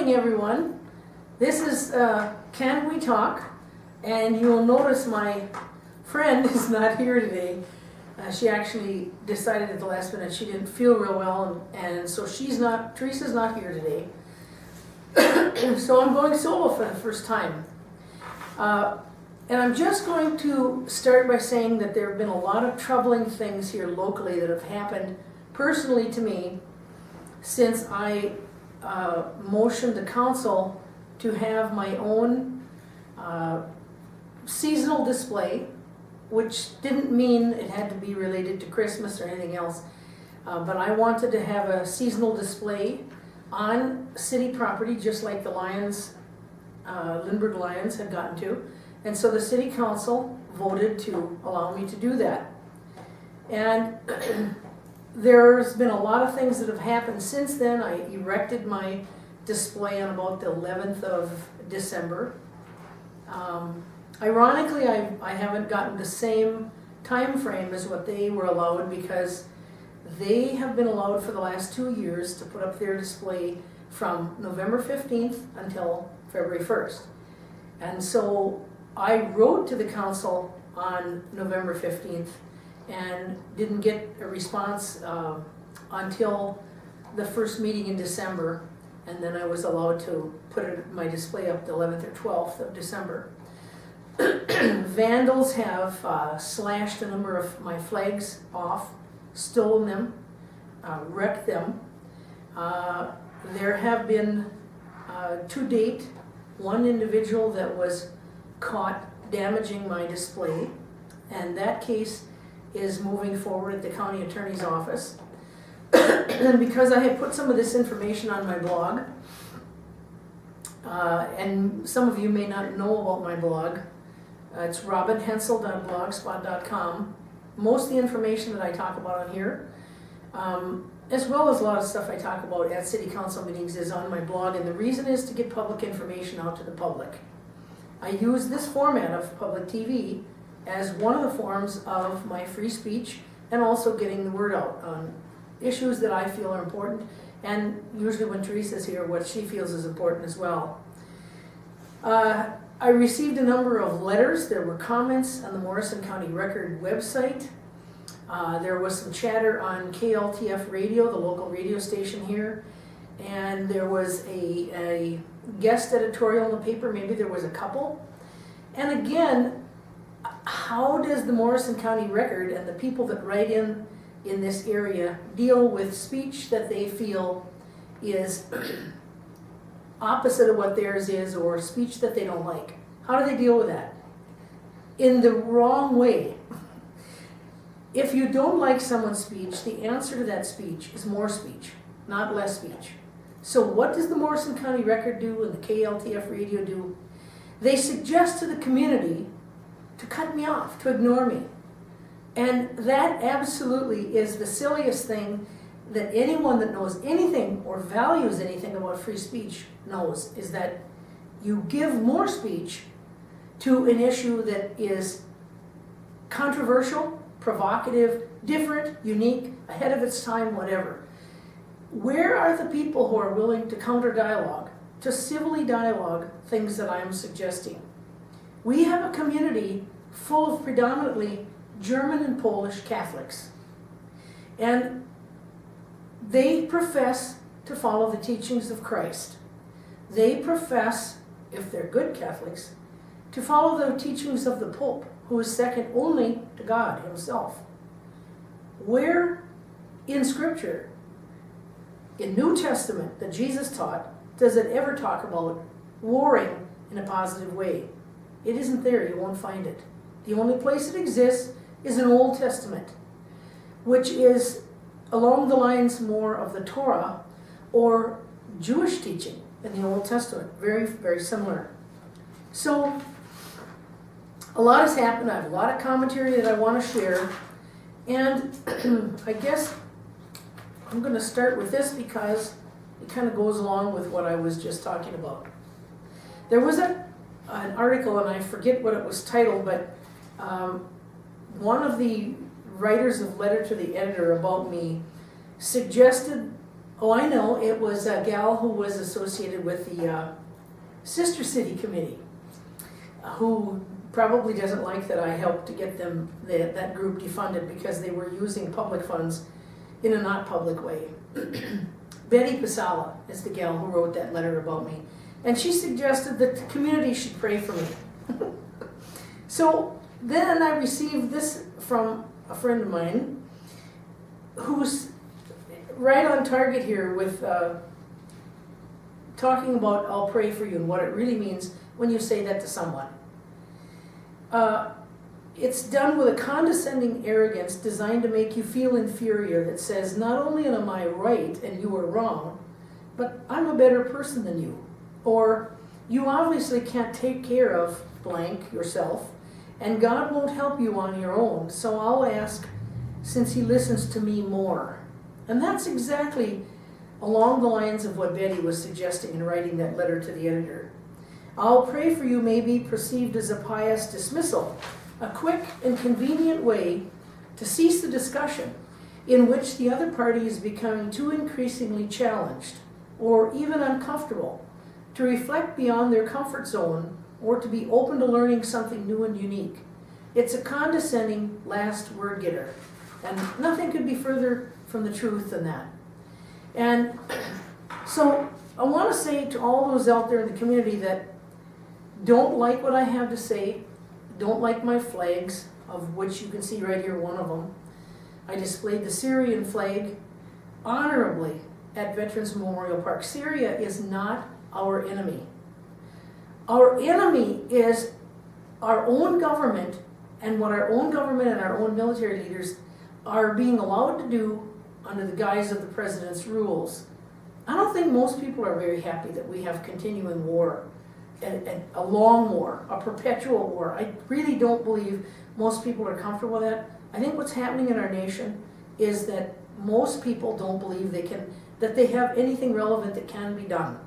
morning, everyone. This is Can We Talk? And you'll notice my friend is not here today. She actually decided at the last minute she didn't feel real well, and so Teresa's not here today. So I'm going solo for the first time. And I'm just going to start by saying that there have been a lot of troubling things here locally that have happened personally to me since I motioned the council to have my own seasonal display, which didn't mean it had to be related to Christmas or anything else, but I wanted to have a seasonal display on city property, just like the Lions, Lindbergh Lions had gotten to. And so the city council voted to allow me to do that. And there's been a lot of things that have happened since then. I erected my display on about the 11th of December. Ironically, I haven't gotten the same time frame as what they were allowed, because they have been allowed for the last 2 years to put up their display from November 15th until February 1st. And so I wrote to the council on November 15th and didn't get a response until the first meeting in December, and then I was allowed to put my display up the 11th or 12th of December. Vandals have slashed a number of my flags off, stolen them, wrecked them. There have been, to date, one individual that was caught damaging my display, and that case is moving forward at the county attorney's office. And because I had put some of this information on my blog, and some of you may not know about my blog, it's robinhensel.blogspot.com. Most of the information that I talk about on here, as well as a lot of stuff I talk about at city council meetings, is on my blog, and the reason is to get public information out to the public. I use this format of public TV as one of the forms of my free speech, and also getting the word out on issues that I feel are important, and usually when Teresa's here, what she feels is important as well. I received a number of letters. There were comments on the Morrison County Record website. There was some chatter on KLTF radio, the local radio station here, and there was a guest editorial in the paper. Maybe there was a couple. And again, how does the Morrison County Record and the people that write in this area deal with speech that they feel is opposite of what theirs is, or speech that they don't like? How do they deal with that? In the wrong way. If you don't like someone's speech, the answer to that speech is more speech, not less speech. So what does the Morrison County Record do and the KLTF radio do? They suggest to the community to cut me off, to ignore me. And that absolutely is the silliest thing that anyone that knows anything or values anything about free speech knows, is that you give more speech to an issue that is controversial, provocative, different, unique, ahead of its time, whatever. Where are the people who are willing to counter-dialogue, to civilly dialogue things that I am suggesting? We have a community full of predominantly German and Polish Catholics, and they profess to follow the teachings of Christ. They profess, if they're good Catholics, to follow the teachings of the Pope, who is second only to God himself. Where in Scripture, in New Testament that Jesus taught, does it ever talk about warring in a positive way? It isn't there. You won't find it. The only place it exists is in Old Testament, which is along the lines more of the Torah or Jewish teaching in the Old Testament. Very, very similar. So a lot has happened. I have a lot of commentary that I want to share, and I guess I'm going to start with this because it kind of goes along with what I was just talking about. There was an article, and I forget what it was titled, but one of the writers of Letter to the Editor about me suggested Oh, I know, it was a gal who was associated with the Sister City Committee, who probably doesn't like that I helped to get them, that group defunded because they were using public funds in a not public way. Betty Pasala is the gal who wrote that letter about me. And she suggested that the community should pray for me. So then I received this from a friend of mine who's right on target here with talking about I'll pray for you and what it really means when you say that to someone. It's done with a condescending arrogance designed to make you feel inferior that says, not only am I right and you are wrong, but I'm a better person than you. Or, you obviously can't take care of blank yourself, and God won't help you on your own, so I'll ask since he listens to me more. And that's exactly along the lines of what Betty was suggesting in writing that letter to the editor. I'll pray for you may be perceived as a pious dismissal, a quick and convenient way to cease the discussion in which the other party is becoming too increasingly challenged or even uncomfortable to reflect beyond their comfort zone or to be open to learning something new and unique. It's a condescending last word getter, and nothing could be further from the truth than that. And so I want to say to all those out there in the community that don't like what I have to say, don't like my flags, of which you can see right here one of them. I displayed the Syrian flag honorably at Veterans Memorial Park. Syria is not our enemy. Our enemy is our own government and what our own government and our own military leaders are being allowed to do under the guise of the president's rules. I don't think most people are very happy that we have continuing war, and a long war, a perpetual war. I really don't believe most people are comfortable with that. I think what's happening in our nation is that most people don't believe that they have anything relevant that can be done,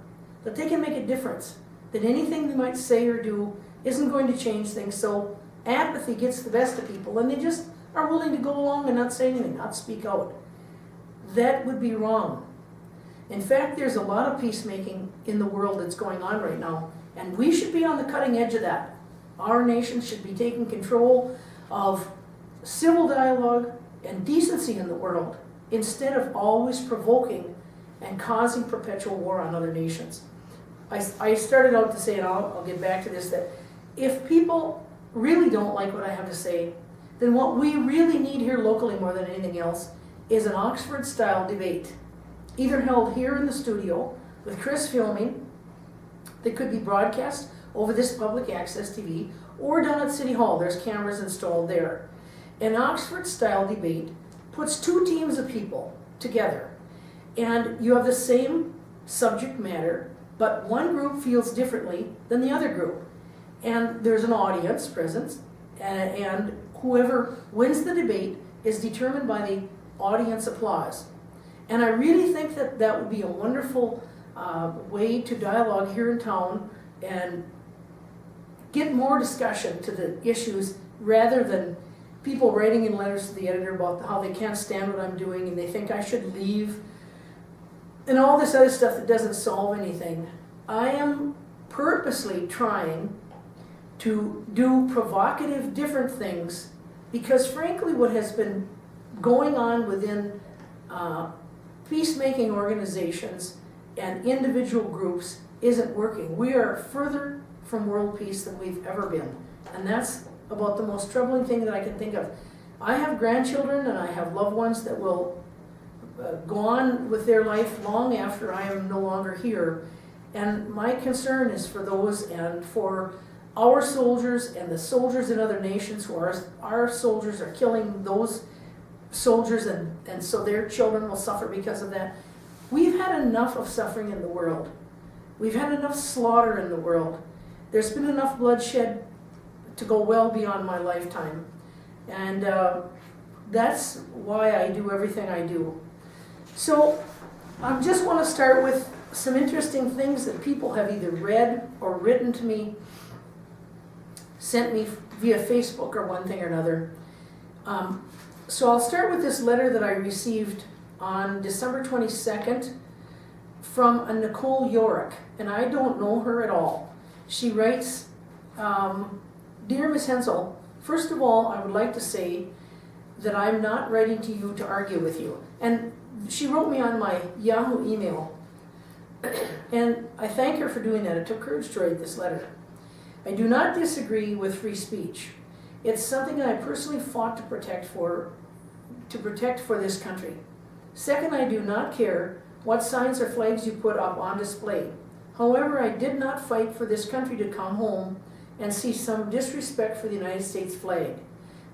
that they can make a difference, that anything they might say or do isn't going to change things. So apathy gets the best of people and they just are willing to go along and not say anything, not speak out. That would be wrong. In fact, there's a lot of peacemaking in the world that's going on right now, and we should be on the cutting edge of that. Our nation should be taking control of civil dialogue and decency in the world instead of always provoking and causing perpetual war on other nations. I started out to say, and I'll get back to this, that if people really don't like what I have to say, then what we really need here locally more than anything else is an Oxford-style debate, either held here in the studio with Chris filming, that could be broadcast over this public access TV, or down at City Hall. There's cameras installed there. An Oxford-style debate puts two teams of people together, and you have the same subject matter, but one group feels differently than the other group. And there's an audience present, and whoever wins the debate is determined by the audience applause. And I really think that that would be a wonderful way to dialogue here in town and get more discussion to the issues rather than people writing in letters to the editor about how they can't stand what I'm doing and they think I should leave and all this other stuff that doesn't solve anything. I am purposely trying to do provocative different things because frankly what has been going on within peacemaking organizations and individual groups isn't working. We are further from world peace than we've ever been. And that's about the most troubling thing that I can think of. I have grandchildren and I have loved ones that will go on with their life long after I am no longer here. And my concern is for those and for our soldiers and the soldiers in other nations who are our soldiers are killing those soldiers and so their children will suffer because of that. We've had enough of suffering in the world. We've had enough slaughter in the world. There's been enough bloodshed to go well beyond my lifetime. And that's why I do everything I do. So I just want to start with some interesting things that people have either read or written to me, sent me via Facebook or one thing or another. So I'll start with this letter that I received on December 22nd from a Nicole Yorick, and I don't know her at all. She writes, Dear Ms. Hensel, first of all, I would like to say that I'm not writing to you to argue with you. And she wrote me on my Yahoo email, and I thank her for doing that. It took courage to write this letter. I do not disagree with free speech. It's something I personally fought to protect for this country. Second, I do not care what signs or flags you put up on display. However, I did not fight for this country to come home and see some disrespect for the United States flag.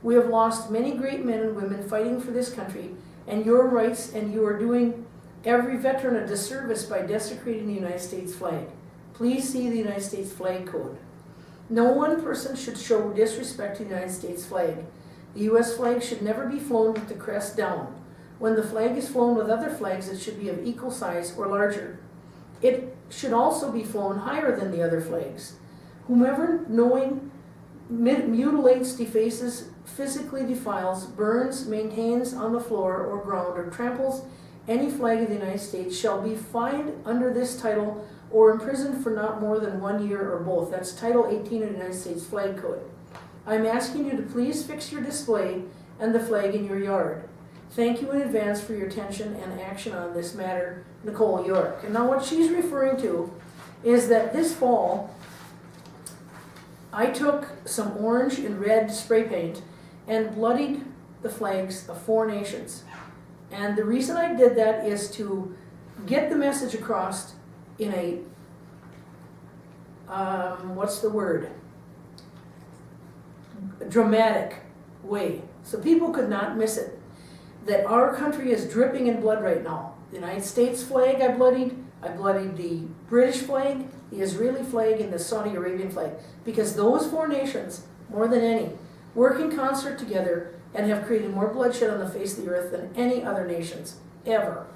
We have lost many great men and women fighting for this country and your rights, and you are doing every veteran a disservice by desecrating the United States flag. Please see the United States Flag Code. No one person should show disrespect to the United States flag. The U.S. flag should never be flown with the crest down. When the flag is flown with other flags, it should be of equal size or larger. It should also be flown higher than the other flags. Whomever knowing mutilates, defaces, physically defiles, burns, maintains on the floor or ground, or tramples any flag of the United States shall be fined under this title or imprisoned for not more than 1 year or both. That's Title 18 of the United States Flag Code. I'm asking you to please fix your display and the flag in your yard. Thank you in advance for your attention and action on this matter, Nicole York. And now what she's referring to is that this fall, I took some orange and red spray paint and bloodied the flags of 4 nations. And the reason I did that is to get the message across in a, dramatic way, so people could not miss it. That our country is dripping in blood right now. The United States flag I bloodied the British flag, the Israeli flag, and the Saudi Arabian flag, because those 4 nations, more than any, work in concert together and have created more bloodshed on the face of the earth than any other nations, ever.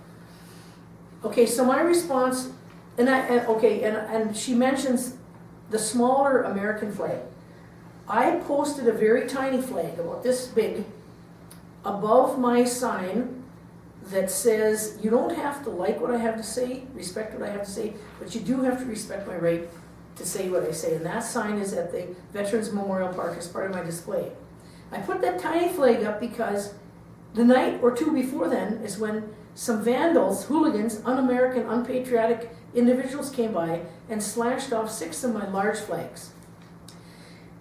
Okay, so my response, and she mentions the smaller American flag. I posted a very tiny flag, about this big, above my sign that says, you don't have to like what I have to say, respect what I have to say, but you do have to respect my right to say what I say. And that sign is at the Veterans Memorial Park as part of my display. I put that tiny flag up because the night or 2 before then is when some vandals, hooligans, un-American, unpatriotic individuals came by and slashed off 6 of my large flags.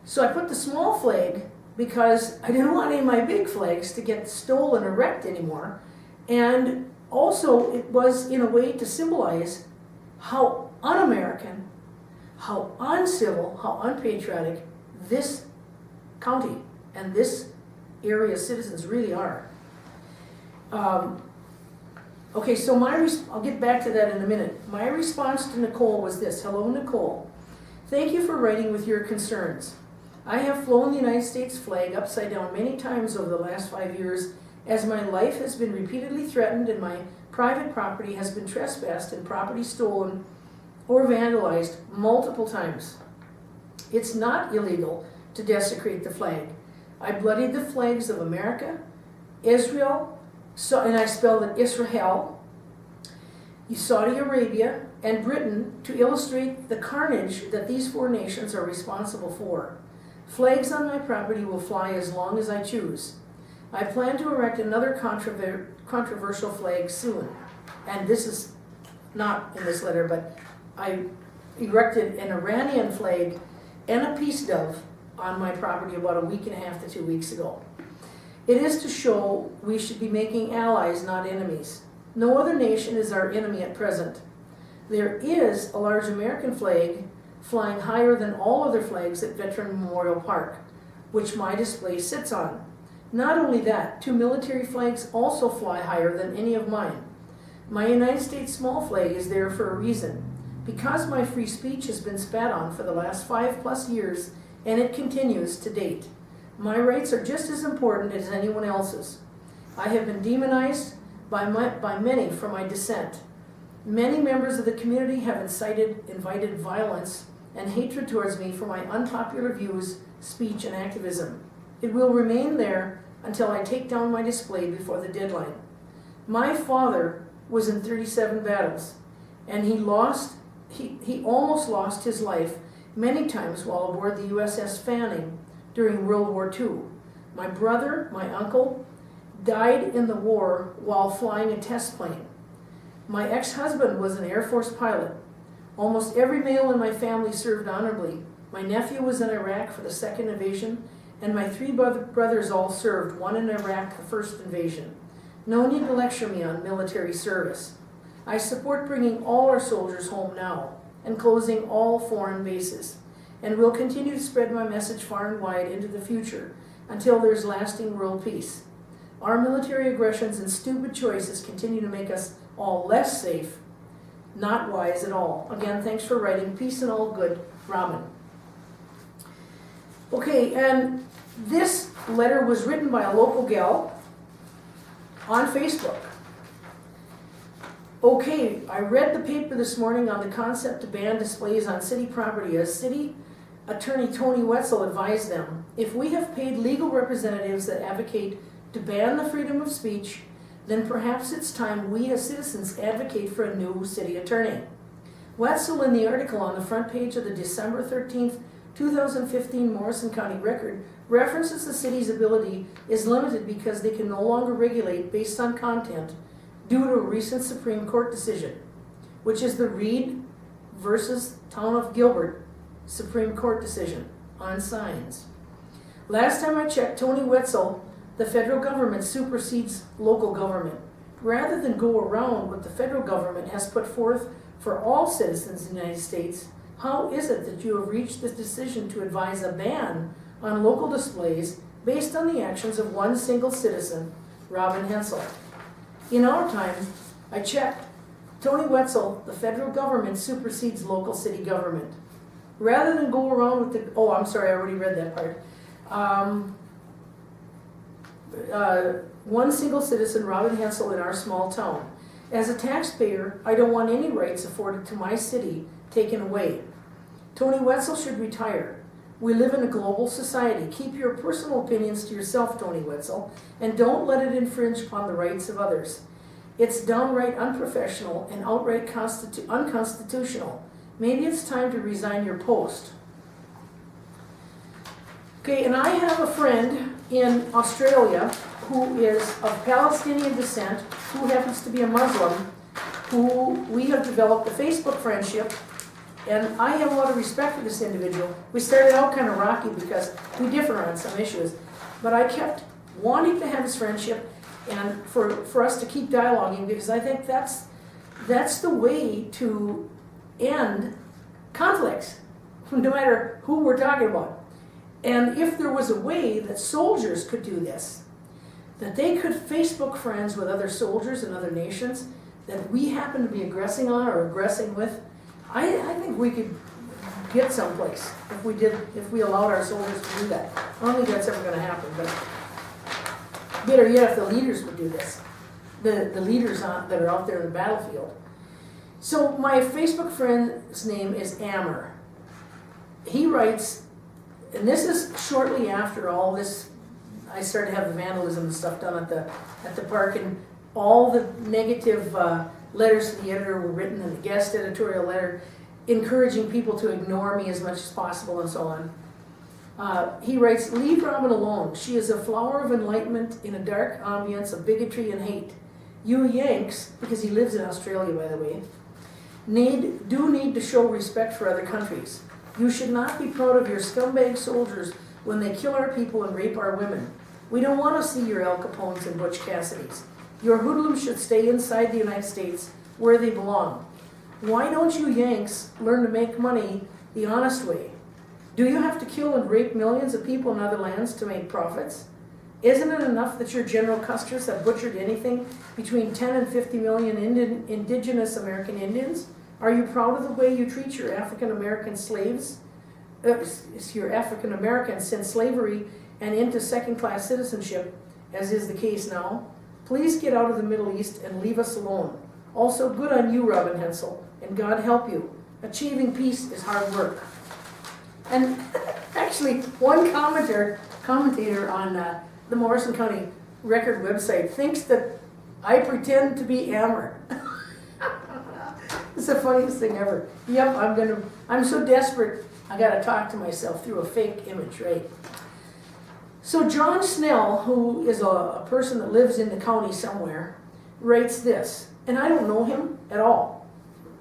So I put the small flag because I didn't want any of my big flags to get stolen or wrecked anymore. And also it was in a way to symbolize how un-American, how uncivil, how unpatriotic this county and this area's citizens really are. Okay, so I'll get back to that in a minute. My response to Nicole was this: hello, Nicole. Thank you for writing with your concerns. I have flown the United States flag upside down many times over the last 5 years, as my life has been repeatedly threatened and my private property has been trespassed and property stolen or vandalized multiple times. It's not illegal to desecrate the flag. I bloodied the flags of America, Israel, and I spelled it Israel, Saudi Arabia, and Britain to illustrate the carnage that these 4 nations are responsible for. Flags on my property will fly as long as I choose. I plan to erect another controversial flag soon. And this is not in this letter, but I erected an Iranian flag and a peace dove on my property about 1.5 weeks to 2 weeks ago. It is to show we should be making allies, not enemies. No other nation is our enemy at present. There is a large American flag flying higher than all other flags at Veteran Memorial Park, which my display sits on. Not only that, 2 military flags also fly higher than any of mine. My United States small flag is there for a reason, because my free speech has been spat on for the last 5+ years, and it continues to date. My rights are just as important as anyone else's. I have been demonized by many for my dissent. Many members of the community have invited violence and hatred towards me for my unpopular views, speech, and activism. It will remain there until I take down my display before the deadline. My father was in 37 battles, and he almost lost his life many times while aboard the USS Fanning during World War II. My brother, my uncle, died in the war while flying a test plane. My ex-husband was an Air Force pilot. Almost every male in my family served honorably. My nephew was in Iraq for the second invasion, and my three brothers all served, one in Iraq, the first invasion. No need to lecture me on military service. I support bringing all our soldiers home now and closing all foreign bases, and will continue to spread my message far and wide into the future until there's lasting world peace. Our military aggressions and stupid choices continue to make us all less safe, not wise at all. Again, thanks for writing. Peace and all good, Robin. Okay, and this letter was written by a local gal on Facebook. Okay, I read the paper this morning on the concept to ban displays on city property. As City Attorney Tony Wetzel advised them, if we have paid legal representatives that advocate to ban the freedom of speech, then perhaps it's time we as citizens advocate for a new city attorney. Wetzel, in the article on the front page of the December 13th, 2015 Morrison County Record, references the city's ability is limited because they can no longer regulate based on content due to a recent Supreme Court decision, which is the Reed versus Town of Gilbert Supreme Court decision on signs. Last time I checked, Tony Wetzel, the federal government supersedes local government. Rather than go around what the federal government has put forth for all citizens in the United States, how is it that you have reached this decision to advise a ban on local displays based on the actions of one single citizen, Robin Hensel? In our time, I checked, Tony Wetzel, the federal government supersedes local city government. Rather than go around with the, oh, I'm sorry, I already read that part. One single citizen, Robin Hensel, in our small town. As a taxpayer, I don't want any rights afforded to my city taken away. Tony Wetzel should retire. We live in a global society. Keep your personal opinions to yourself, Tony Wetzel, and don't let it infringe upon the rights of others. It's downright unprofessional and outright unconstitutional. Maybe it's time to resign your post. Okay, and I have a friend in Australia who is of Palestinian descent, who happens to be a Muslim, who we have developed a Facebook friendship, and I have a lot of respect for this individual. We started out kind of rocky because we differ on some issues, but I kept wanting to have this friendship and for us to keep dialoguing, because I think that's the way to end conflicts, no matter who we're talking about. And if there was a way that soldiers could do this, that they could Facebook friends with other soldiers in other nations that we happen to be aggressing on or aggressing with, I think we could get someplace if we allowed our soldiers to do that. I don't think that's ever going to happen, but better yet if the leaders would do this, the leaders that are out there in the battlefield. So my Facebook friend's name is Ammer. He writes, and this is shortly after all this, I started having vandalism and stuff done at the park, and all the negative letters to the editor were written in the guest editorial letter, encouraging people to ignore me as much as possible and so on. He writes, leave Robin alone. She is a flower of enlightenment in a dark ambience of bigotry and hate. You Yanks, because he lives in Australia by the way, do need to show respect for other countries. You should not be proud of your scumbag soldiers when they kill our people and rape our women. We don't want to see your Al Capones and Butch Cassidys. Your hoodlums should stay inside the United States where they belong. Why don't you Yanks learn to make money the honest way? Do you have to kill and rape millions of people in other lands to make profits? Isn't it enough that your General Custers have butchered anything between 10 and 50 million indigenous American Indians? Are you proud of the way you treat your African American slaves? Your African Americans since slavery and into second-class citizenship, as is the case now? Please get out of the Middle East and leave us alone. Also, good on you, Robin Hensel, and God help you. Achieving peace is hard work. And actually, one commentator on the Morrison County Record website thinks that I pretend to be Ammer. It's the funniest thing ever. Yep, I'm so desperate, I gotta talk to myself through a fake image, right? So John Snell, who is a person that lives in the county somewhere, writes this, and I don't know him at all,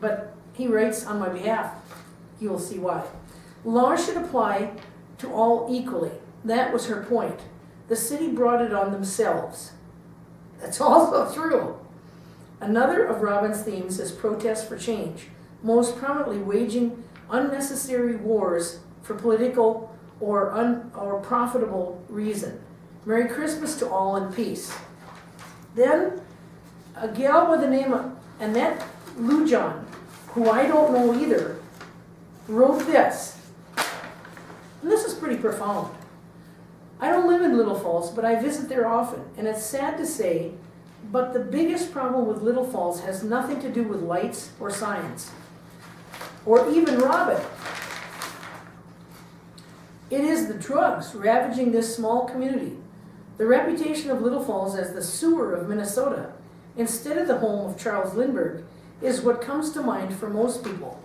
but he writes on my behalf. You will see why. Law should apply to all equally. That was her point. The city brought it on themselves. That's also true. Another of Robin's themes is protest for change, most prominently waging unnecessary wars for political or profitable reason. Merry Christmas to all and peace. Then a gal by the name of Annette Lujan, who I don't know either, wrote this. And this is pretty profound. I don't live in Little Falls, but I visit there often, and it's sad to say, but the biggest problem with Little Falls has nothing to do with lights or signs, or even Robin. It is the drugs ravaging this small community. The reputation of Little Falls as the sewer of Minnesota, instead of the home of Charles Lindbergh, is what comes to mind for most people.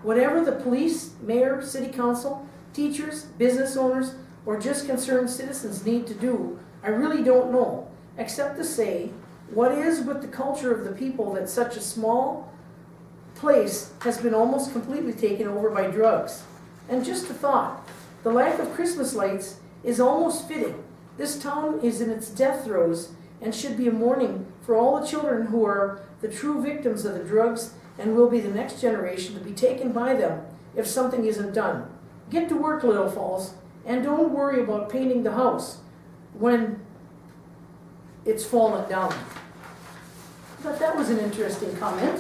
Whatever the police, mayor, city council, teachers, business owners, or just concerned citizens need to do, I really don't know, except to say, what is with the culture of the people that such a small place has been almost completely taken over by drugs? And just a thought, the lack of Christmas lights is almost fitting. This town is in its death throes and should be a mourning for all the children who are the true victims of the drugs and will be the next generation to be taken by them if something isn't done. Get to work, Little Falls, and don't worry about painting the house when it's fallen down. I thought that was an interesting comment.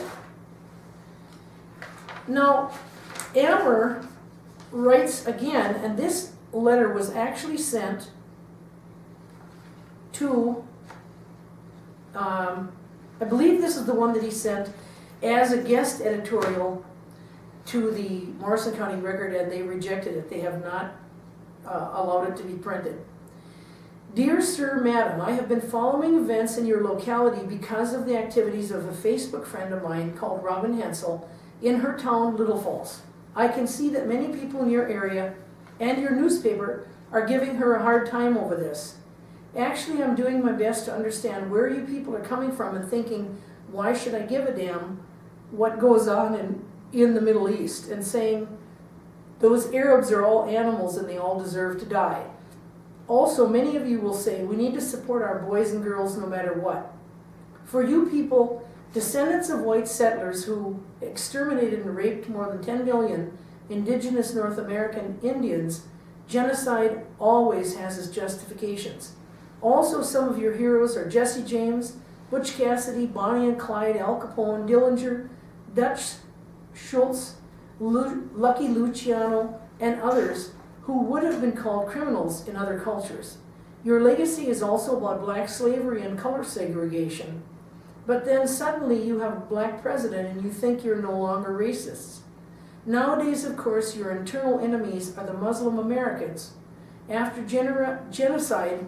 Now, Amber writes again, and this letter was actually sent to, I believe this is the one that he sent as a guest editorial to the Morrison County Record, and they rejected it. They have not allowed it to be printed. Dear Sir, Madam, I have been following events in your locality because of the activities of a Facebook friend of mine called Robin Hensel in her town, Little Falls. I can see that many people in your area and your newspaper are giving her a hard time over this. Actually, I'm doing my best to understand where you people are coming from and thinking, why should I give a damn what goes on in the Middle East, and saying those Arabs are all animals and they all deserve to die. Also, many of you will say we need to support our boys and girls no matter what. For you people, descendants of white settlers who exterminated and raped more than 10 million indigenous North American Indians, genocide always has its justifications. Also, some of your heroes are Jesse James, Butch Cassidy, Bonnie and Clyde, Al Capone, Dillinger, Dutch Schultz, Lucky Luciano, and others who would have been called criminals in other cultures. Your legacy is also about black slavery and color segregation. But then suddenly you have a black president and you think you're no longer racists. Nowadays, of course, your internal enemies are the Muslim Americans. After genocide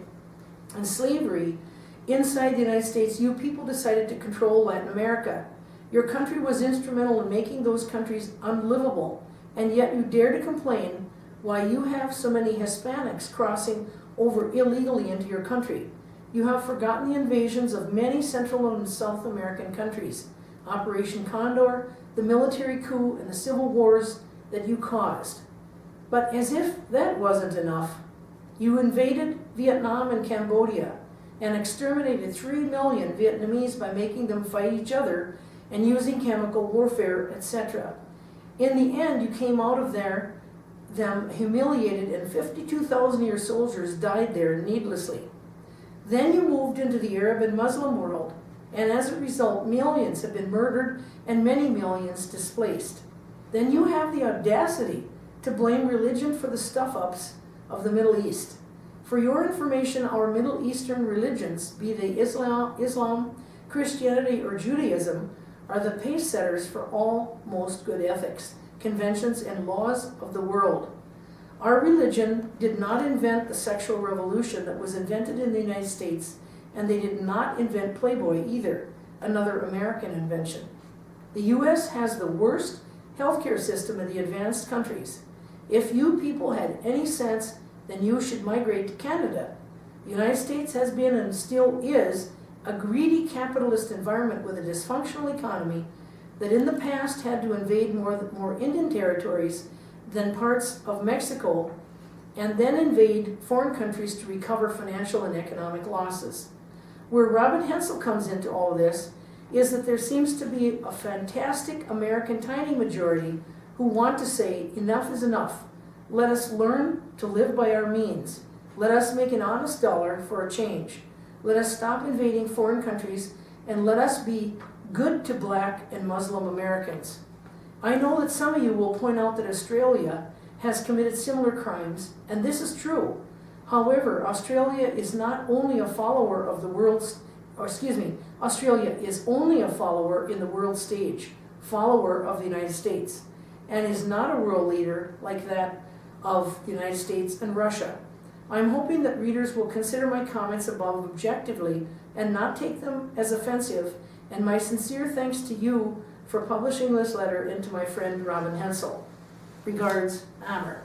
and slavery inside the United States, you people decided to control Latin America. Your country was instrumental in making those countries unlivable, and yet you dare to complain why you have so many Hispanics crossing over illegally into your country. You have forgotten the invasions of many Central and South American countries, Operation Condor, the military coup, and the civil wars that you caused. But as if that wasn't enough, you invaded Vietnam and Cambodia and exterminated 3 million Vietnamese by making them fight each other and using chemical warfare, etc. In the end, you came out of them humiliated, and 52,000 of your soldiers died there needlessly. Then you moved into the Arab and Muslim world, and as a result, millions have been murdered and many millions displaced. Then you have the audacity to blame religion for the stuff-ups of the Middle East. For your information, our Middle Eastern religions, be they Islam, Christianity, or Judaism, are the pace setters for all most good ethics, conventions, and laws of the world. Our religion did not invent the sexual revolution that was invented in the United States, and they did not invent Playboy either, another American invention. The US has the worst healthcare system in the advanced countries. If you people had any sense, then you should migrate to Canada. The United States has been and still is a greedy capitalist environment with a dysfunctional economy that in the past had to invade more Indian territories than parts of Mexico and then invade foreign countries to recover financial and economic losses. Where Robin Hensel comes into all of this is that there seems to be a fantastic American tiny majority who want to say enough is enough. Let us learn to live by our means. Let us make an honest dollar for a change. Let us stop invading foreign countries and let us be good to Black and Muslim Americans. I know that some of you will point out that Australia has committed similar crimes, and this is true. However, Australia is not only a follower of the world's, Australia is only a follower in the world stage, follower of the United States, and is not a world leader like that of the United States and Russia. I'm hoping that readers will consider my comments above objectively and not take them as offensive, and my sincere thanks to you for publishing this letter and to my friend Robin Hensel. Regards, Amber.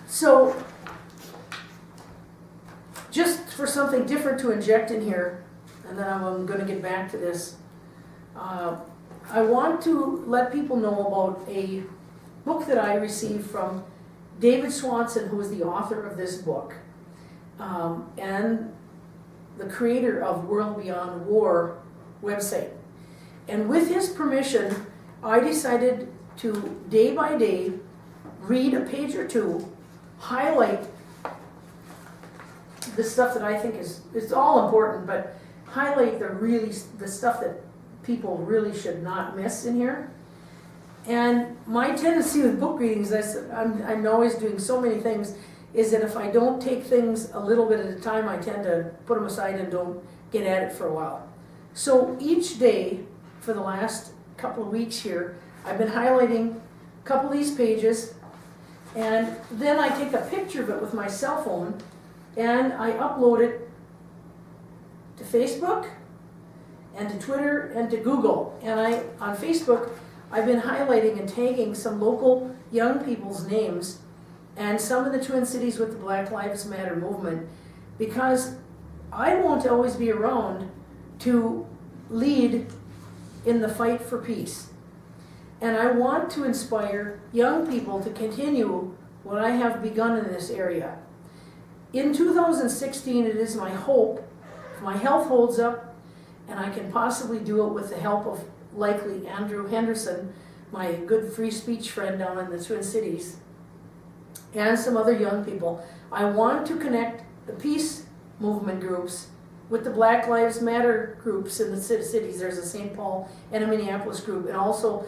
So, just for something different to inject in here, and then I'm going to get back to this, I want to let people know about a book that I received from David Swanson, who is the author of this book, and the creator of World Beyond War website. And with his permission, I decided to, day by day, read a page or two, highlight the stuff that I think is, it's all important, but highlight the stuff that people really should not miss in here. And my tendency with book readings, I'm always doing so many things, is that if I don't take things a little bit at a time, I tend to put them aside and don't get at it for a while. So each day, for the last couple of weeks here, I've been highlighting a couple of these pages, and then I take a picture of it with my cell phone, and I upload it to Facebook, and to Twitter, and to Google. And on Facebook, I've been highlighting and tagging some local young people's names, and some of the Twin Cities with the Black Lives Matter movement, because I won't always be around to lead in the fight for peace. And I want to inspire young people to continue what I have begun in this area. In 2016, it is my hope, if my health holds up, and I can possibly do it with the help of likely Andrew Henderson, my good free speech friend down in the Twin Cities, and some other young people. I want to connect the peace movement groups with the Black Lives Matter groups in the cities. There's a St. Paul and a Minneapolis group, and also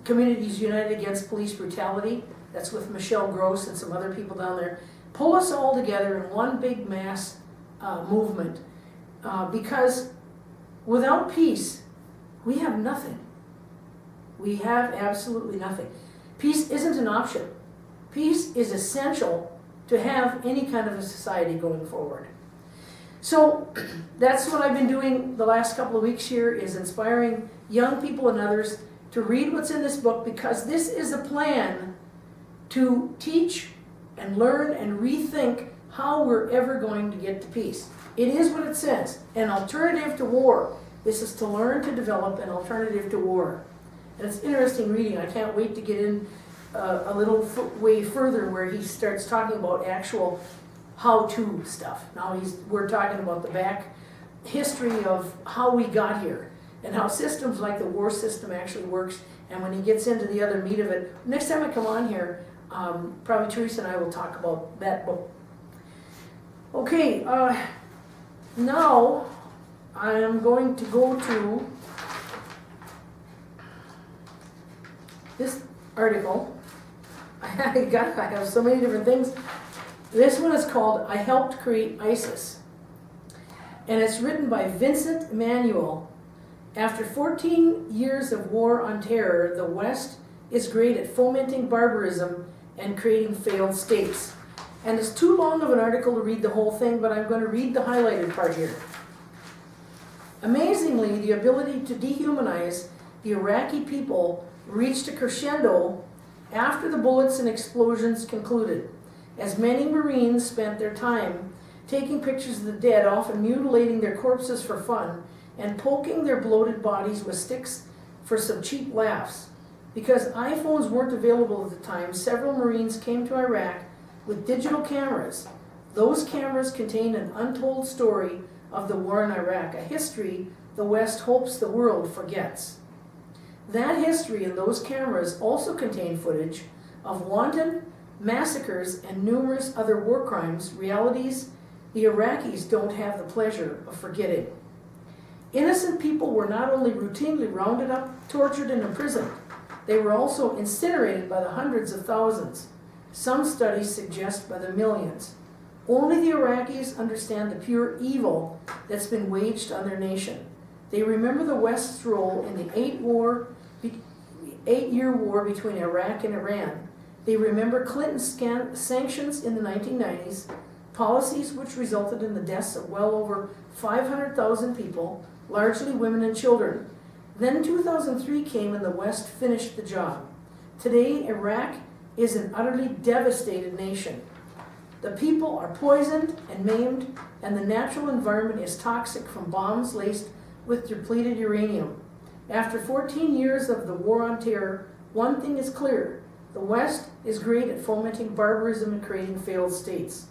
Communities United Against Police Brutality. That's with Michelle Gross and some other people down there. Pull us all together in one big mass movement, because without peace, we have nothing. We have absolutely nothing. Peace isn't an option. Peace is essential to have any kind of a society going forward. So that's what I've been doing the last couple of weeks here, is inspiring young people and others to read what's in this book, because this is a plan to teach and learn and rethink how we're ever going to get to peace. It is what it says, an alternative to war. This is to learn to develop an alternative to war. And it's interesting reading. I can't wait to get in a little way further where he starts talking about actual how-to stuff. Now we're talking about the back history of how we got here and how systems like the war system actually works. And when he gets into the other meat of it, next time I come on here, probably Teresa and I will talk about that book. Okay, now I am going to go to this article. I have so many different things. This one is called I Helped Create ISIS. And it's written by Vincent Emanuel. After 14 years of war on terror, the West is great at fomenting barbarism and creating failed states. And it's too long of an article to read the whole thing, but I'm going to read the highlighted part here. Amazingly, the ability to dehumanize the Iraqi people reached a crescendo after the bullets and explosions concluded, as many Marines spent their time taking pictures of the dead, often mutilating their corpses for fun, and poking their bloated bodies with sticks for some cheap laughs. Because iPhones weren't available at the time, several Marines came to Iraq with digital cameras. Those cameras contain an untold story of the war in Iraq, a history the West hopes the world forgets. That history and those cameras also contain footage of wanton massacres and numerous other war crimes, realities the Iraqis don't have the pleasure of forgetting. Innocent people were not only routinely rounded up, tortured, and imprisoned, they were also incinerated by the hundreds of thousands. Some studies suggest by the millions. Only the Iraqis understand the pure evil that's been waged on their nation. They remember the West's role in the 8-year war between Iraq and Iran. They remember Clinton's sanctions in the 1990s, policies which resulted in the deaths of well over 500,000 people, largely women and children. Then 2003 came and the West finished the job. Today, Iraq is an utterly devastated nation. The people are poisoned and maimed, and the natural environment is toxic from bombs laced with depleted uranium. After 14 years of the war on terror, one thing is clear: the West is great at fomenting barbarism and creating failed states.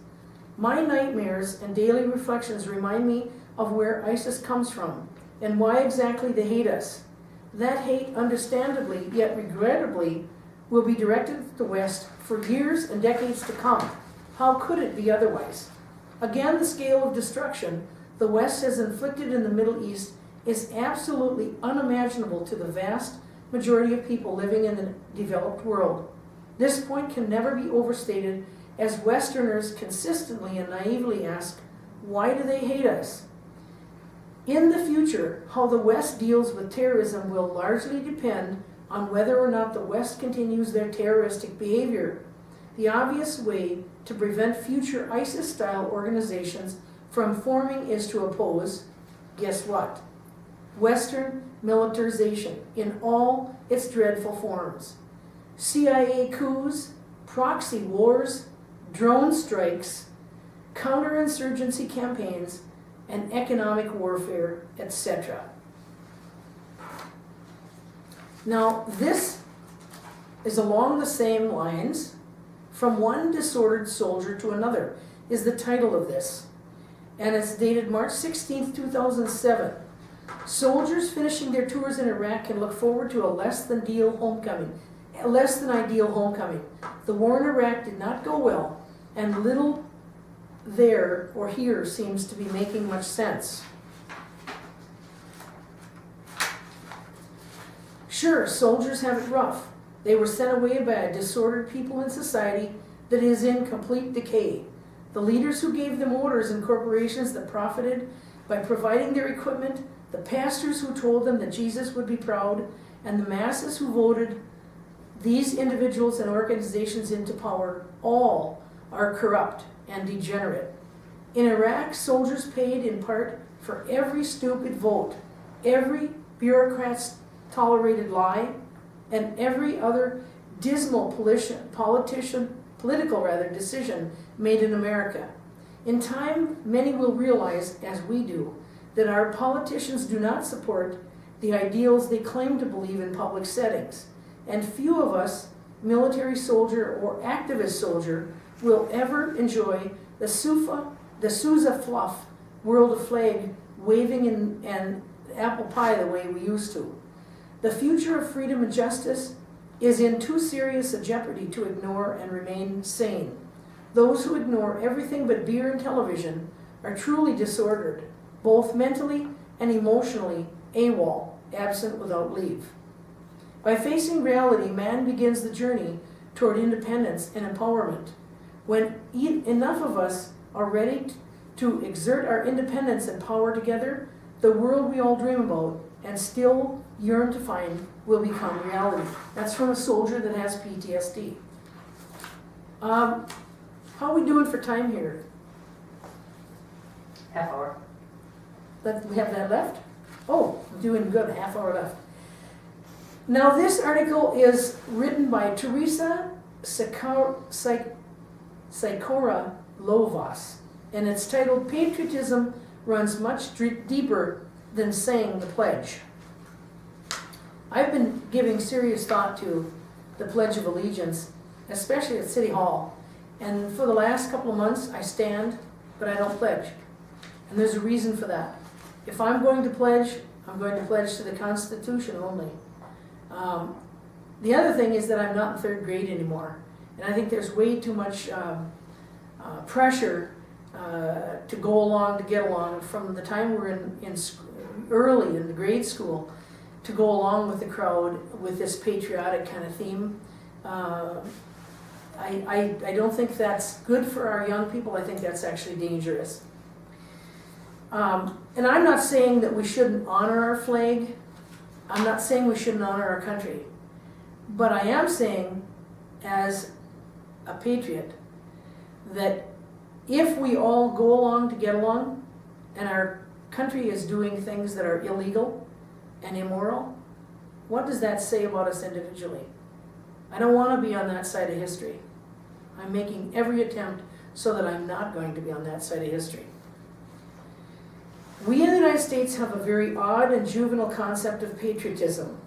My nightmares and daily reflections remind me of where ISIS comes from and why exactly they hate us. That hate, understandably, yet regrettably, will be directed at the West for years and decades to come. How could it be otherwise? Again, the scale of destruction the West has inflicted in the Middle East is absolutely unimaginable to the vast majority of people living in the developed world. This point can never be overstated, as Westerners consistently and naively ask, why do they hate us? In the future, how the West deals with terrorism will largely depend on whether or not the West continues their terroristic behavior. The obvious way to prevent future ISIS-style organizations from forming is to oppose, guess what? Western militarization in all its dreadful forms. CIA coups, proxy wars, drone strikes, counterinsurgency campaigns, and economic warfare, etc. Now, this is along the same lines. From one disordered soldier to another is the title of this, and it's dated March 16th, 2007. Soldiers finishing their tours in Iraq can look forward to a less than ideal homecoming. The war in Iraq did not go well, and little there or here seems to be making much sense. Sure, soldiers have it rough. They were sent away by a disordered people in society that is in complete decay. The leaders who gave them orders and corporations that profited by providing their equipment, the pastors who told them that Jesus would be proud, and the masses who voted these individuals and organizations into power, all are corrupt and degenerate. In Iraq, soldiers paid in part for every stupid vote, every bureaucrat's tolerated lie, and every other dismal political decision made in America. In time, many will realize, as we do, that our politicians do not support the ideals they claim to believe in public settings, and few of us, military soldier or activist soldier, will ever enjoy the Sousa fluff world of flag waving and apple pie the way we used to. The future of freedom and justice is in too serious a jeopardy to ignore and remain sane. Those who ignore everything but beer and television are truly disordered, both mentally and emotionally AWOL, absent without leave. By facing reality, man begins the journey toward independence and empowerment. When enough of us are ready to exert our independence and power together, the world we all dream about and still yearn to find will become reality. That's from a soldier that has PTSD. How are we doing for time here? Half hour. We have that left? Oh, I'm doing good, half hour left. Now this article is written by Teresa Sikora Lovas, and it's titled Patriotism Runs Much Deeper Than Saying the Pledge. I've been giving serious thought to the Pledge of Allegiance, especially at City Hall. And for the last couple of months, I stand, but I don't pledge. And there's a reason for that. If I'm going to pledge, I'm going to pledge to the Constitution only. The other thing is that I'm not in third grade anymore. And I think there's way too much pressure to go along, to get along, from the time we're early in the grade school, to go along with the crowd with this patriotic kind of theme. I don't think that's good for our young people. I think that's actually dangerous. And I'm not saying that we shouldn't honor our flag. I'm not saying we shouldn't honor our country. But I am saying, as a patriot, that if we all go along to get along, and our country is doing things that are illegal and immoral, what does that say about us individually? I don't want to be on that side of history. I'm making every attempt so that I'm not going to be on that side of history. We in the United States have a very odd and juvenile concept of patriotism.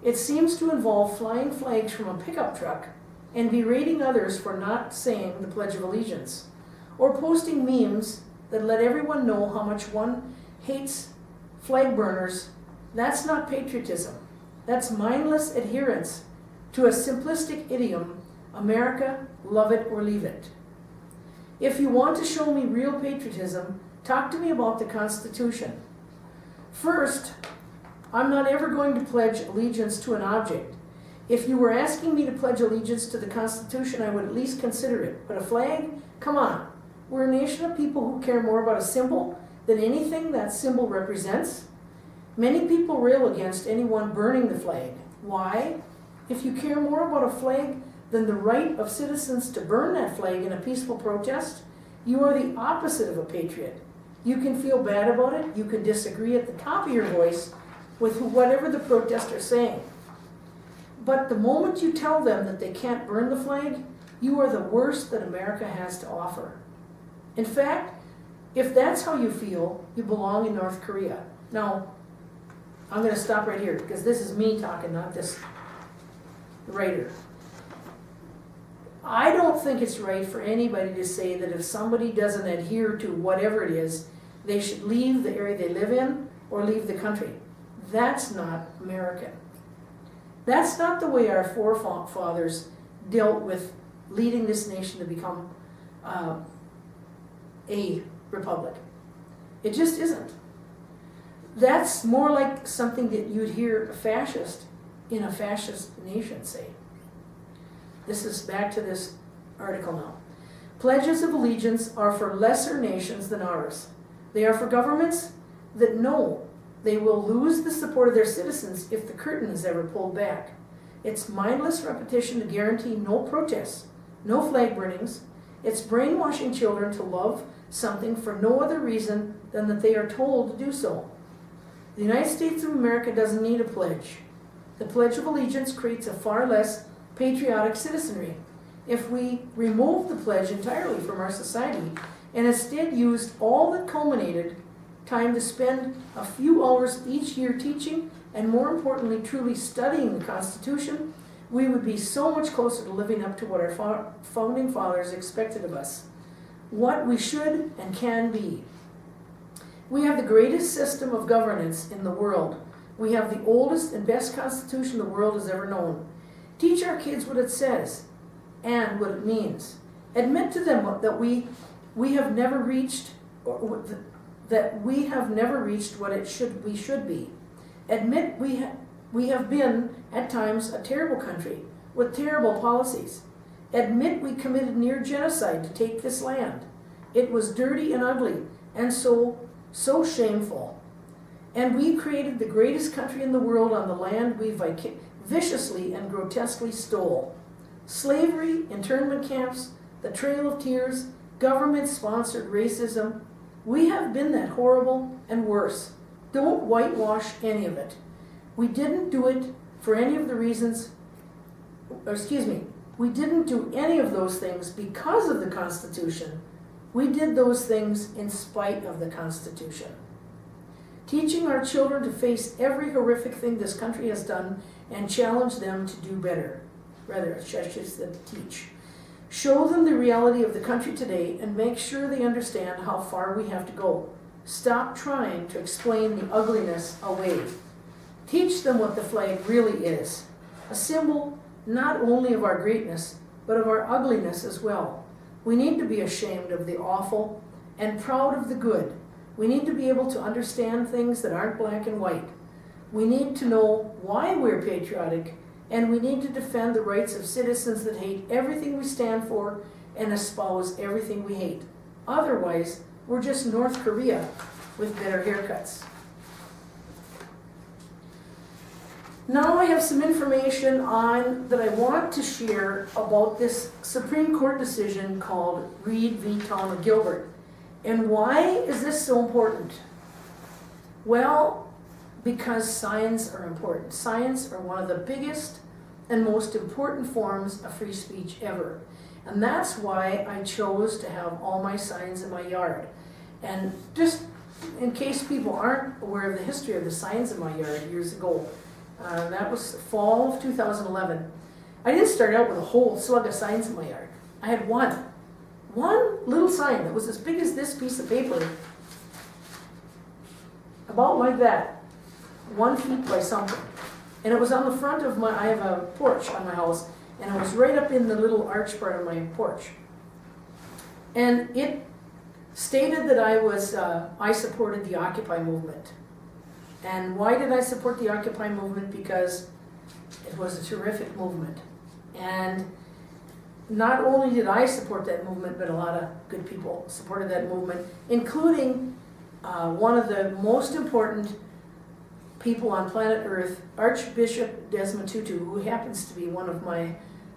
It seems to involve flying flags from a pickup truck and berating others for not saying the Pledge of Allegiance, or posting memes that let everyone know how much one hates flag burners. That's not patriotism. That's mindless adherence to a simplistic idiom, America, love it or leave it. If you want to show me real patriotism, talk to me about the Constitution. First, I'm not ever going to pledge allegiance to an object. If you were asking me to pledge allegiance to the Constitution, I would at least consider it. But a flag? Come on. We're a nation of people who care more about a symbol than anything that symbol represents. Many people rail against anyone burning the flag. Why? If you care more about a flag than the right of citizens to burn that flag in a peaceful protest, you are the opposite of a patriot. You can feel bad about it. You can disagree at the top of your voice with whatever the protesters are saying. But the moment you tell them that they can't burn the flag, you are the worst that America has to offer. In fact, if that's how you feel, you belong in North Korea. Now, I'm going to stop right here because this is me talking, not this writer. I don't think it's right for anybody to say that if somebody doesn't adhere to whatever it is, they should leave the area they live in or leave the country. That's not American. That's not the way our forefathers dealt with leading this nation to become a republic. It just isn't. That's more like something that you'd hear a fascist in a fascist nation say. This is back to this article now. Pledges of allegiance are for lesser nations than ours. They are for governments that know they will lose the support of their citizens if the curtain is ever pulled back. It's mindless repetition to guarantee no protests, no flag burnings. It's brainwashing children to love something for no other reason than that they are told to do so. The United States of America doesn't need a pledge. The Pledge of Allegiance creates a far less patriotic citizenry. If we remove the pledge entirely from our society and instead used all that culminated time to spend a few hours each year teaching and, more importantly, truly studying the Constitution, we would be so much closer to living up to what our founding fathers expected of us, what we should and can be. We have the greatest system of governance in the world. We have the oldest and best Constitution the world has ever known. Teach our kids what it says and what it means. Admit to them that we have never reached, or that we have never reached what we should be. Admit we have been at times a terrible country with terrible policies. Admit we committed near genocide to take this land. It was dirty and ugly and so shameful. And we created the greatest country in the world on the land we viciously and grotesquely stole. Slavery, internment camps, the Trail of Tears, government-sponsored racism. We have been that horrible and worse. Don't whitewash any of it. We didn't do it for any of the reasons, we didn't do any of those things because of the Constitution. We did those things in spite of the Constitution. Teaching our children to face every horrific thing this country has done and challenge them to do better. Rather, I should say teach. Show them the reality of the country today and make sure they understand how far we have to go. Stop trying to explain the ugliness away. Teach them what the flag really is. A symbol not only of our greatness, but of our ugliness as well. We need to be ashamed of the awful and proud of the good. We need to be able to understand things that aren't black and white. We need to know why we're patriotic, and we need to defend the rights of citizens that hate everything we stand for and espouse everything we hate. Otherwise, we're just North Korea with better haircuts. Now I have some information that I want to share about this Supreme Court decision called Reed v. Town of Gilbert. And why is this so important? Well, because signs are important. Signs are one of the biggest and most important forms of free speech ever. And that's why I chose to have all my signs in my yard. And just in case people aren't aware of the history of the signs in my yard years ago, that was fall of 2011. I didn't start out with a whole slug of signs in my yard. I had one little sign that was as big as this piece of paper, about like that, 1 feet by something. And it was on the front of I have a porch on my house, and it was right up in the little arch part of my porch. And it stated that I supported the Occupy movement. And why did I support the Occupy movement? Because it was a terrific movement. And not only did I support that movement, but a lot of good people supported that movement, including one of the most important people on planet Earth, Archbishop Desmond Tutu, who happens to be one of my,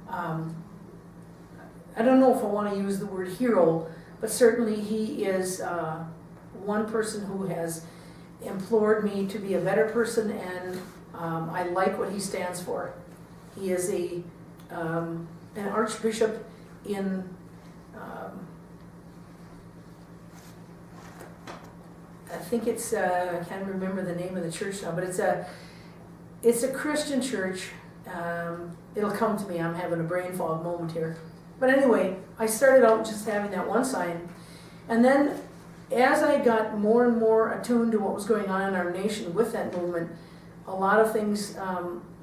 I don't know if I want to use the word hero, but certainly he is one person who has implored me to be a better person, and I like what he stands for. He is an archbishop in I think it's I can't remember the name of the church now, but it's a Christian church. It'll come to me. I'm having a brain fog moment here. But anyway, I started out just having that one sign, and then as I got more and more attuned to what was going on in our nation with that movement, a lot of things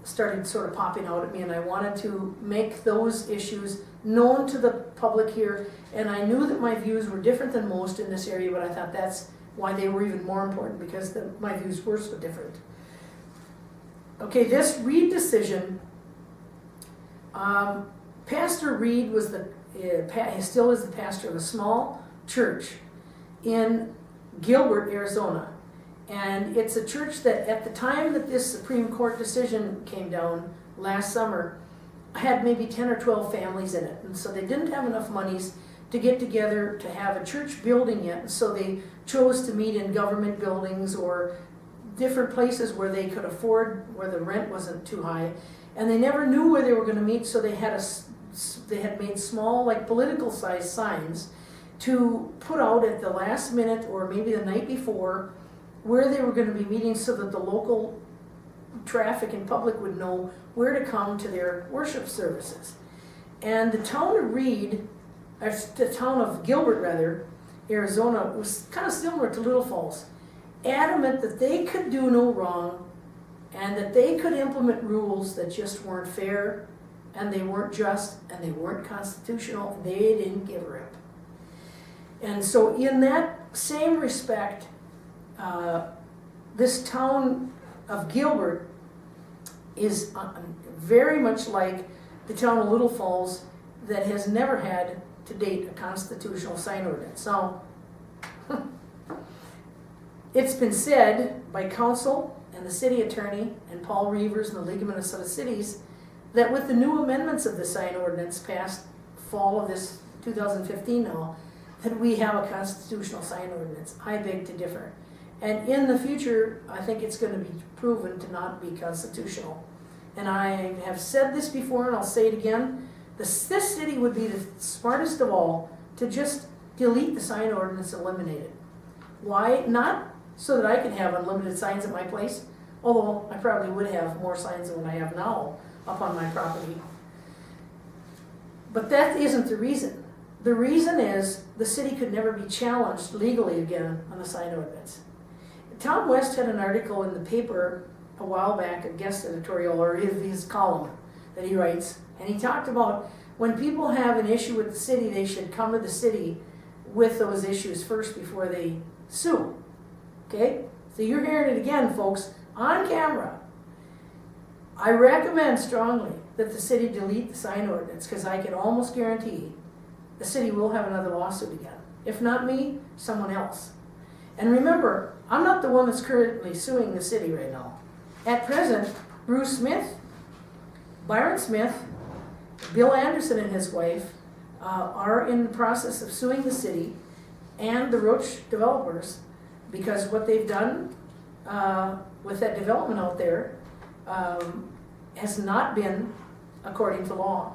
started sort of popping out at me, and I wanted to make those issues known to the public here. And I knew that my views were different than most in this area, but I thought that's why they were even more important, because my views were so different. Okay, this Reed decision, Pastor Reed was he still is the pastor of a small church in Gilbert, Arizona. And it's a church that at the time that this Supreme Court decision came down last summer, had maybe 10 or 12 families in it. And so they didn't have enough monies to get together to have a church building yet. And so they chose to meet in government buildings or different places where they could afford, where the rent wasn't too high. And they never knew where they were going to meet, so they had made small, like political size signs to put out at the last minute or maybe the night before where they were going to be meeting, so that the local traffic and public would know where to come to their worship services. And the town of the town of Gilbert rather, Arizona, was kind of similar to Little Falls, adamant that they could do no wrong and that they could implement rules that just weren't fair, and they weren't just, and they weren't constitutional. They didn't give a rip. And so in that same respect, this town of Gilbert is very much like the town of Little Falls, that has never had to date a constitutional sign ordinance. Now, it's been said by council and the city attorney and Paul Reavers and the League of Minnesota Cities that with the new amendments of the sign ordinance passed fall of this 2015 now, that we have a constitutional sign ordinance. I beg to differ. And in the future, I think it's going to be proven to not be constitutional. And I have said this before, and I'll say it again. This city would be the smartest of all to just delete the sign ordinance, eliminate it. Why? Not so that I can have unlimited signs at my place, although I probably would have more signs than what I have now up on my property. But that isn't the reason. The reason is the city could never be challenged legally again on the sign ordinance. Tom West had an article in the paper a while back, a guest editorial, or his column that he writes, and he talked about when people have an issue with the city, they should come to the city with those issues first before they sue. Okay? So you're hearing it again, folks, on camera. I recommend strongly that the city delete the sign ordinance, because I can almost guarantee the city will have another lawsuit again. If not me, someone else. And remember, I'm not the one that's currently suing the city right now. At present, Bruce Smith, Byron Smith, Bill Anderson and his wife are in the process of suing the city and the Roach developers, because what they've done with that development out there has not been according to law.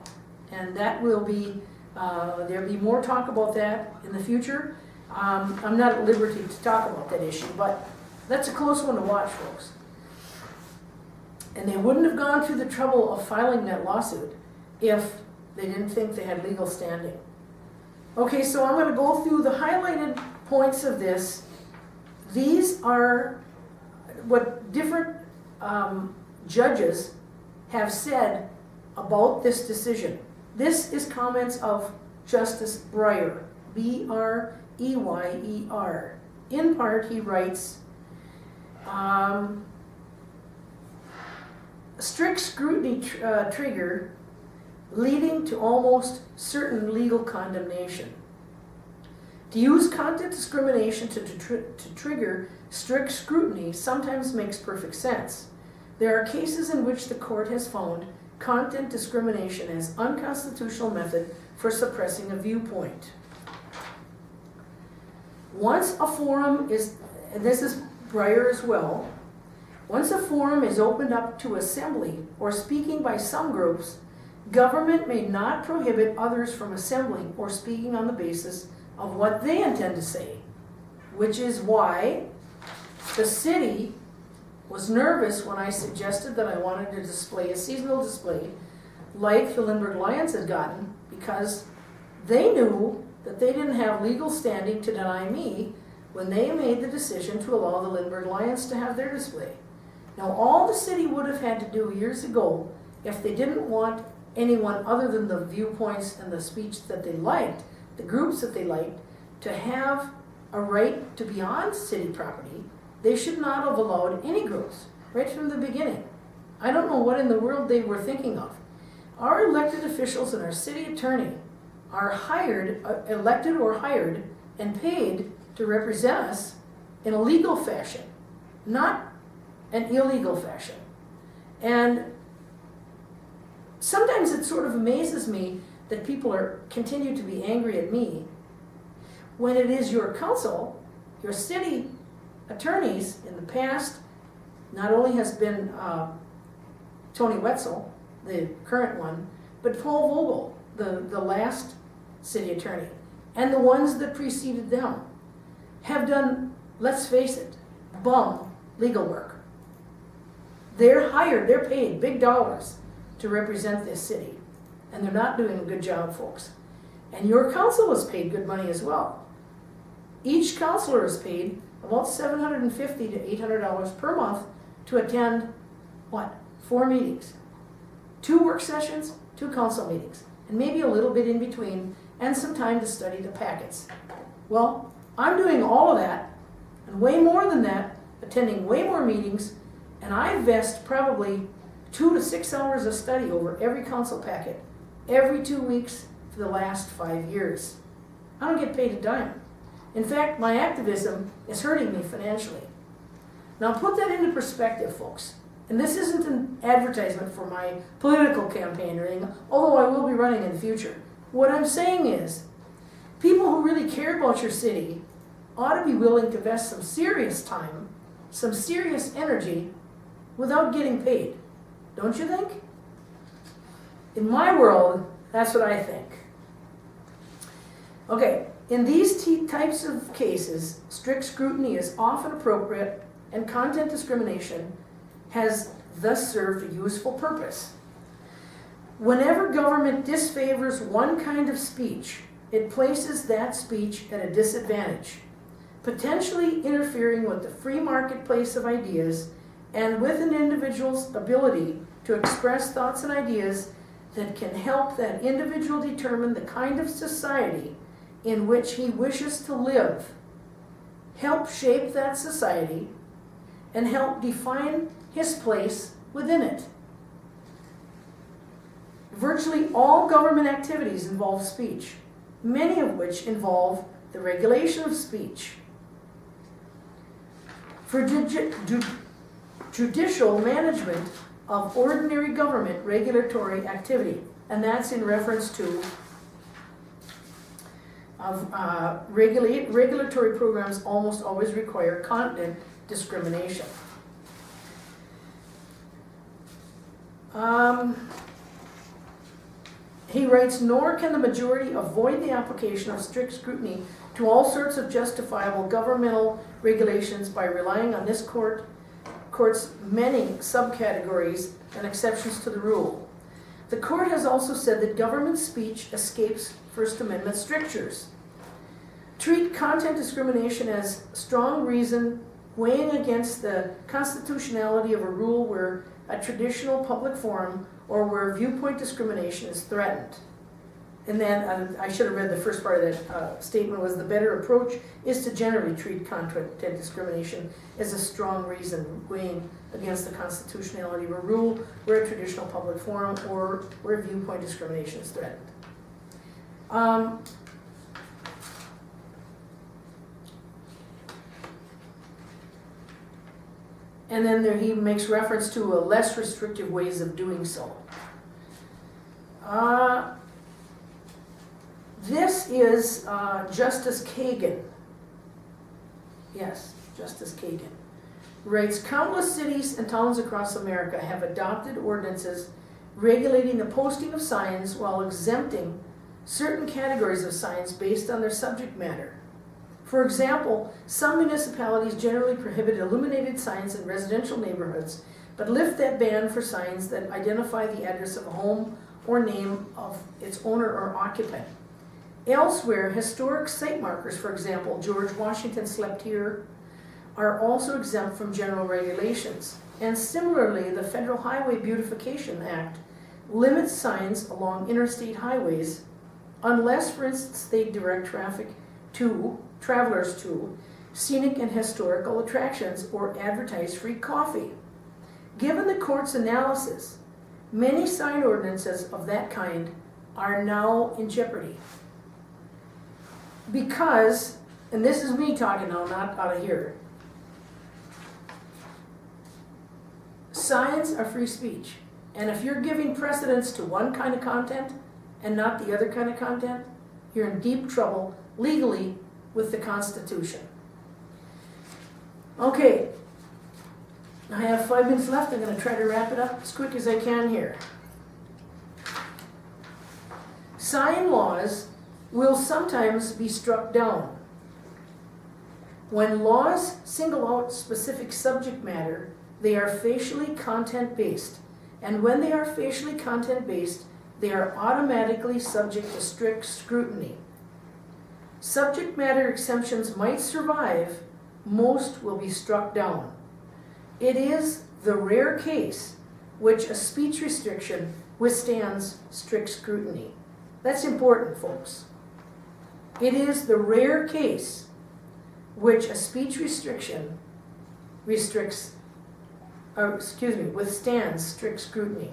And that will be, there'll be more talk about that in the future. I'm not at liberty to talk about that issue, but that's a close one to watch, folks. And they wouldn't have gone through the trouble of filing that lawsuit if they didn't think they had legal standing. Okay, so I'm going to go through the highlighted points of this. These are what different judges have said about this decision. This is comments of Justice Breyer, B-R-E-Y-E-R. In part, he writes, strict scrutiny trigger leading to almost certain legal condemnation. To use content discrimination to trigger strict scrutiny sometimes makes perfect sense. There are cases in which the court has found content discrimination as unconstitutional method for suppressing a viewpoint. Once a forum is, and this is Breyer as well, once a forum is opened up to assembly or speaking by some groups, government may not prohibit others from assembling or speaking on the basis of what they intend to say, which is why the city was nervous when I suggested that I wanted to display a seasonal display like the Lindbergh Lions had gotten, because they knew that they didn't have legal standing to deny me when they made the decision to allow the Lindbergh Lions to have their display. Now, all the city would have had to do years ago, if they didn't want anyone other than the viewpoints and the speech that they liked, the groups that they liked, to have a right to be on city property, they should not have allowed any groups right from the beginning. I don't know what in the world they were thinking of. Our elected officials and our city attorney are hired, elected or hired, and paid to represent us in a legal fashion, not an illegal fashion. And sometimes it sort of amazes me that people continue to be angry at me when it is your council, your city attorneys in the past. Not only has been Tony Wetzel, the current one, but Paul Vogel, the last city attorney, and the ones that preceded them have done, let's face it, bum legal work. They're hired, they're paid big dollars to represent this city, and they're not doing a good job, folks. And your council is paid good money as well. Each councilor is paid about $750 to $800 per month to attend, 4 meetings, 2 work sessions, 2 council meetings, and maybe a little bit in between, and some time to study the packets. Well, I'm doing all of that, and way more than that, attending way more meetings, and I invest probably 2 to 6 hours of study over every council packet, every 2 weeks for the last 5 years. I don't get paid a dime. In fact, my activism is hurting me financially. Now put that into perspective, folks. And this isn't an advertisement for my political campaign or anything, although I will be running in the future. What I'm saying is, people who really care about your city ought to be willing to invest some serious time, some serious energy, without getting paid. Don't you think? In my world, that's what I think. Okay, in these types of cases, strict scrutiny is often appropriate, and content discrimination has thus served a useful purpose. Whenever government disfavors one kind of speech, it places that speech at a disadvantage, potentially interfering with the free marketplace of ideas and with an individual's ability to express thoughts and ideas that can help that individual determine the kind of society in which he wishes to live, help shape that society, and help define his place within it. Virtually all government activities involve speech, many of which involve the regulation of speech. For judicial management of ordinary government regulatory activity, and that's in reference to regulatory programs almost always require content discrimination. He writes, nor can the majority avoid the application of strict scrutiny to all sorts of justifiable governmental regulations by relying on this court's many subcategories and exceptions to the rule. The court has also said that government speech escapes First Amendment strictures. Treat content discrimination as strong reason weighing against the constitutionality of a rule where a traditional public forum or where viewpoint discrimination is threatened. And then I should have read the first part of that statement was the better approach is to generally treat content discrimination as a strong reason weighing against the constitutionality of a rule where a traditional public forum or where viewpoint discrimination is threatened. And then there he makes reference to less restrictive ways of doing so. This is Justice Kagan. Yes, Justice Kagan. Writes, countless cities and towns across America have adopted ordinances regulating the posting of signs while exempting certain categories of signs based on their subject matter. For example, some municipalities generally prohibit illuminated signs in residential neighborhoods, but lift that ban for signs that identify the address of a home or name of its owner or occupant. Elsewhere, historic site markers, for example, George Washington slept here, are also exempt from general regulations. And similarly, the Federal Highway Beautification Act limits signs along interstate highways unless, for instance, they direct travelers to scenic and historical attractions or advertise free coffee. Given the court's analysis, many sign ordinances of that kind are now in jeopardy. Because, and this is me talking now, not out of here, signs are free speech. And if you're giving precedence to one kind of content and not the other kind of content, you're in deep trouble legally with the Constitution. Okay, I have 5 minutes left. I'm going to try to wrap it up as quick as I can here. Sign laws will sometimes be struck down. When laws single out specific subject matter, they are facially content-based. And when they are facially content-based, they are automatically subject to strict scrutiny. Subject matter exemptions might survive, most will be struck down. It is the rare case which a speech restriction withstands strict scrutiny. That's important, folks. It is the rare case which a speech restriction withstands strict scrutiny.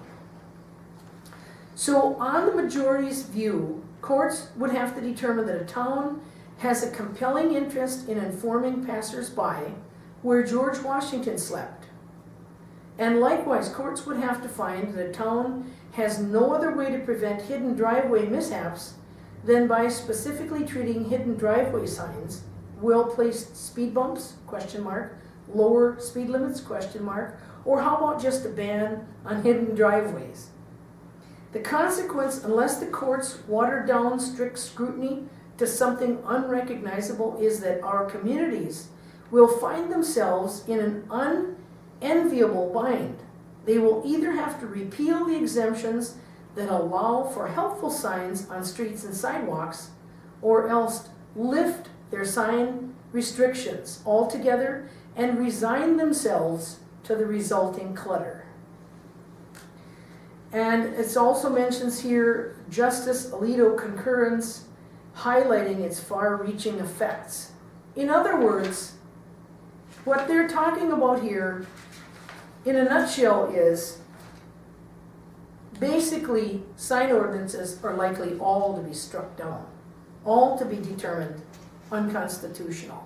So on the majority's view, courts would have to determine that a town has a compelling interest in informing passers-by where George Washington slept. And likewise, courts would have to find that a town has no other way to prevent hidden driveway mishaps than by specifically treating hidden driveway signs will place speed bumps, question mark, lower speed limits, question mark, or how about just a ban on hidden driveways? The consequence, unless the courts water down strict scrutiny to something unrecognizable, is that our communities will find themselves in an unenviable bind. They will either have to repeal the exemptions that allow for helpful signs on streets and sidewalks, or else lift their sign restrictions altogether and resign themselves to the resulting clutter. And it also mentions here Justice Alito concurrence, highlighting its far-reaching effects. In other words, what they're talking about here, in a nutshell, is basically sign ordinances are likely all to be struck down, all to be determined unconstitutional.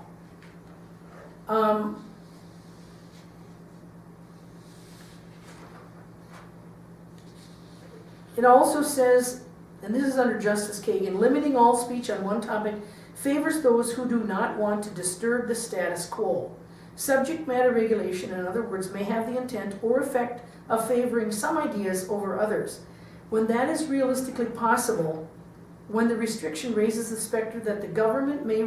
It also says, and this is under Justice Kagan, limiting all speech on one topic favors those who do not want to disturb the status quo. Subject matter regulation, in other words, may have the intent or effect of favoring some ideas over others. When that is realistically possible, when the restriction raises the specter that the government may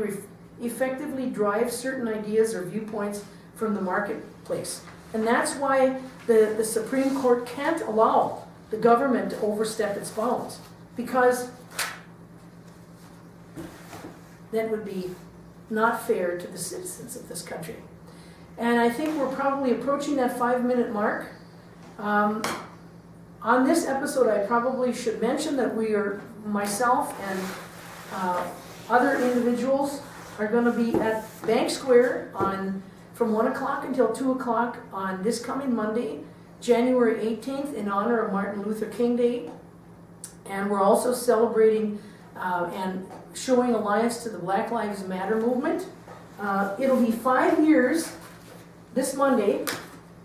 effectively drive certain ideas or viewpoints from the marketplace. And that's why the Supreme Court can't allow the government to overstep its bounds, because that would be not fair to the citizens of this country. And I think we're probably approaching that 5-minute mark. On this episode, I probably should mention that myself and other individuals are going to be at Bank Square from 1 o'clock until 2 o'clock on this coming Monday, January 18th, in honor of Martin Luther King Day. And we're also celebrating and showing alliance to the Black Lives Matter movement. It'll be 5 years this Monday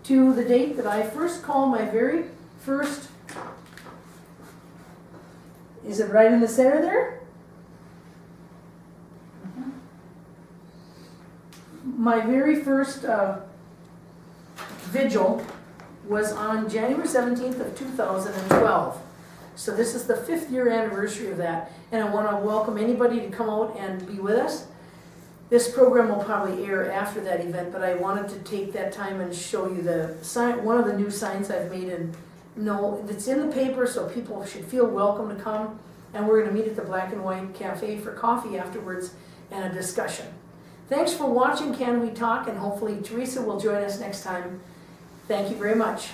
to the date that I first called my very first, is it right in the center there? My very first vigil was on January 17th of 2012. So this is the 5th year anniversary of that, and I want to welcome anybody to come out and be with us. This program will probably air after that event, but I wanted to take that time and show you the sign, one of the new signs I've made, and it's in the paper, so people should feel welcome to come. And we're going to meet at the Black and White Cafe for coffee afterwards and a discussion. Thanks for watching Can We Talk, and hopefully Teresa will join us next time. Thank you very much.